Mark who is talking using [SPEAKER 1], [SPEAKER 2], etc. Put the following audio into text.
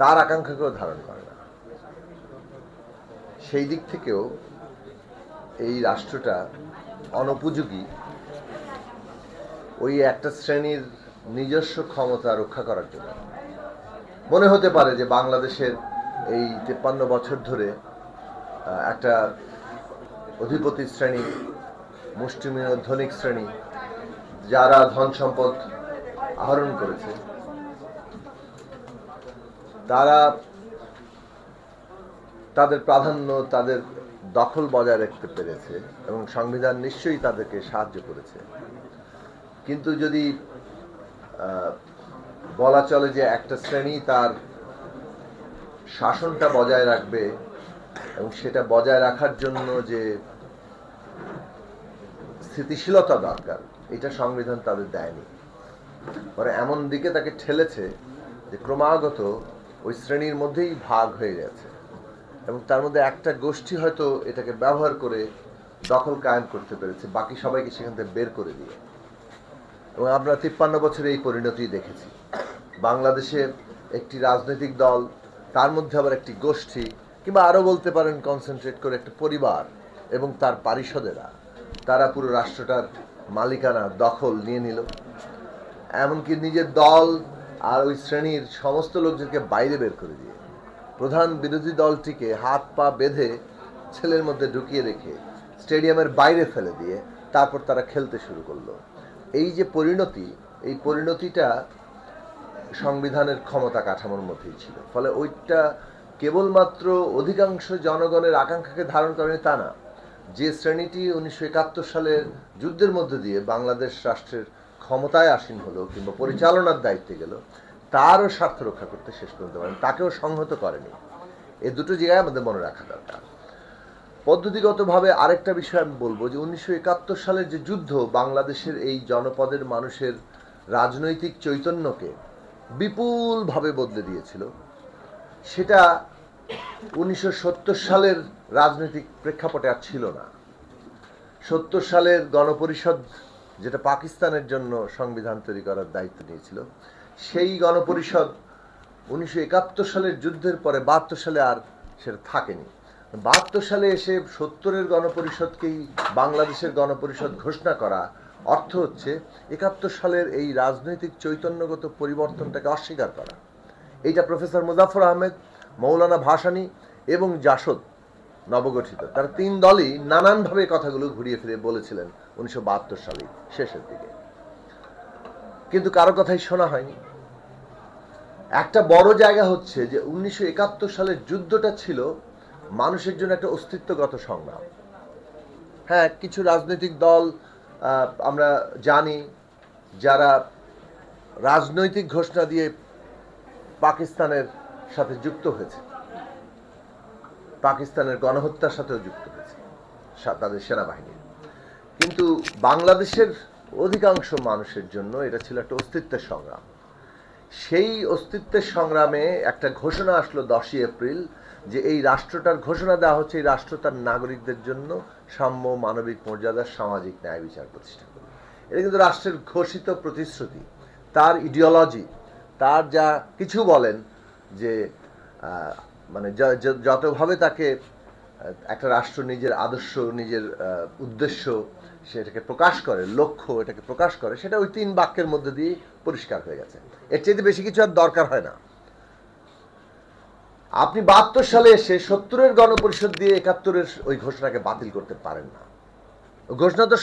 [SPEAKER 1] তার আকাঙ্ক্ষাকেও ধারণ করে না। সেই দিক থেকেও এই রাষ্ট্রটা অনুপযোগী ওই একটা শ্রেণীর নিজস্ব ক্ষমতা রক্ষা করার জন্য। মনে হতে পারে যে বাংলাদেশের এই 53 বছর ধরে একটা অধিপতি শ্রেণী, মুষ্টিমেয় ধনিক শ্রেণী, যারা ধন সম্পদ আহরণ করেছে, তারা তাদের প্রাধান্য, তাদের দখল বজায় রাখতে পেরেছে এবং সংবিধান নিশ্চয়ই তাদেরকে সাহায্য করেছে। কিন্তু যদি বলা চলে যে একটা শ্রেণী তার শাসনটা বজায় রাখবে এবং সেটা বজায় রাখার জন্য যে স্থিতিশীলতা দরকার, এটা সংবিধান তাদের দেয়নি। মানে এমন দিকে তাকে ঠেলেছে যে ক্রমাগত ওই শ্রেণীর মধ্যেই ভাগ হয়ে গেছে এবং তার মধ্যে একটা গোষ্ঠী হয়তো এটাকে ব্যবহার করে দখল কায়েম করতে পেরেছে, বাকি সবাইকে সেখান থেকে বের করে দিয়ে। এবং আমরা 53 বছরে এই পরিণতি দেখেছি। বাংলাদেশে একটি রাজনৈতিক দল, তার মধ্যে আবার একটি গোষ্ঠী, কিংবা আরও বলতে পারেন কনসেন্ট্রেট করে একটা পরিবার এবং তার পারিষদেরা, তারা পুরো রাষ্ট্রটার মালিকানা দখল নিয়ে নিল। এমনকি নিজের দল আর ওই শ্রেণীর সমস্ত লোকজনকে বাইরে বের করে দিয়ে প্রধান বিরোধী দলটিকে হাত পা বেঁধে ছেলের মধ্যে ঢুকিয়ে রেখে স্টেডিয়ামের বাইরে ফেলে দিয়ে তারপর তারা খেলতে শুরু করলো। এই যে পরিণতি, এই পরিণতিটা সংবিধানের ক্ষমতা কাঠামোর মধ্যেই ছিল। ফলে ওইটা কেবলমাত্র অধিকাংশ জনগণের আকাঙ্ক্ষাকে ধারণ করেনি তা না। যে শ্রেণীটি 1971 সালের যুদ্ধের মধ্যে দিয়ে বাংলাদেশ রাষ্ট্রের ক্ষমতায় আসীন হলো কিংবা পরিচালনার দায়িত্বে গেল, তারও স্বার্থ রক্ষা করতে শেষ পর্যন্ত পারেন, তাকেও সংহত করেনি। এই দুটো জায়গায় আমাদের মনে রাখা দরকার। পদ্ধতিগতভাবে আরেকটা বিষয় আমি বলবো যে 1971 সালের যে যুদ্ধ বাংলাদেশের এই জনপদের মানুষের রাজনৈতিক চৈতন্যকে বিপুলভাবে বদলে দিয়েছিল, সেটা 1970 সালের রাজনৈতিক প্রেক্ষাপটে আর ছিল না। 70 সালের গণপরিষদ, যেটা পাকিস্তানের জন্য সংবিধান তৈরি করার দায়িত্ব নিয়েছিল, সেই গণপরিষদ 1971 সালের যুদ্ধের পরে 72 সালে আর সেটা থাকেনি। 72 সালে এসে 70-এর গণপরিষদকেই বাংলাদেশের গণপরিষদ ঘোষণা করা অর্থ হচ্ছে 71 সালের এই রাজনৈতিক চৈতন্যগত পরিবর্তনটাকে অস্বীকার করা। এইটা প্রফেসর মুজাফফর আহমেদ, মৌলানা ভাসানী এবং জাসদ নবগঠিত তারা তিন দলই নানানভাবে কথাগুলো ঘুরিয়ে ফিরে বলেছিলেন 1972 সালের শেষের দিকে, কিন্তু কারো কথাই শোনা হয়নি। একটা বড় জায়গা হচ্ছে যে 1971 সালের যুদ্ধটা ছিল মানুষের জন্য একটা অস্তিত্বগত সংগ্রাম। হ্যাঁ, কিছু রাজনৈতিক দল আমরা জানি যারা রাজনৈতিক ঘোষণা দিয়ে পাকিস্তানের সাথে যুক্ত হয়েছে, পাকিস্তানের গণহত্যার সাথেও যুক্ত হয়েছে তাদের সেনাবাহিনীর, কিন্তু বাংলাদেশের অধিকাংশ মানুষের জন্য এটা ছিল একটা অস্তিত্বের সংগ্রাম। সেই অস্তিত্বের সংগ্রামে একটা ঘোষণা আসলো 10ই এপ্রিল যে এই রাষ্ট্রটার ঘোষণা দেওয়া হচ্ছে এই রাষ্ট্র তার নাগরিকদের জন্য সাম্য, মানবিক মর্যাদার, সামাজিক ন্যায় বিচার প্রতিষ্ঠা করবে। এটা কিন্তু রাষ্ট্রের ঘোষিত প্রতিশ্রুতি, তার ইডিওলজি, তার যা কিছু বলেন যে মানে যতভাবে তাকে একটা রাষ্ট্র নিজের আদর্শ, নিজের উদ্দেশ্য সেটাকে প্রকাশ করে, লক্ষ্য এটাকে প্রকাশ করে, সেটা ওই 3 বাক্যের মধ্যে দিয়ে পরিষ্কার হয়ে গেছে। এর চাইতে বেশি কিছু আর দরকার হয় না। আপনি 72 সালে এসে 70-এর গণপরিষদ দিয়ে 71-এর ওই ঘোষণাকে বাতিল করতে পারেন না। ঘোষণা তো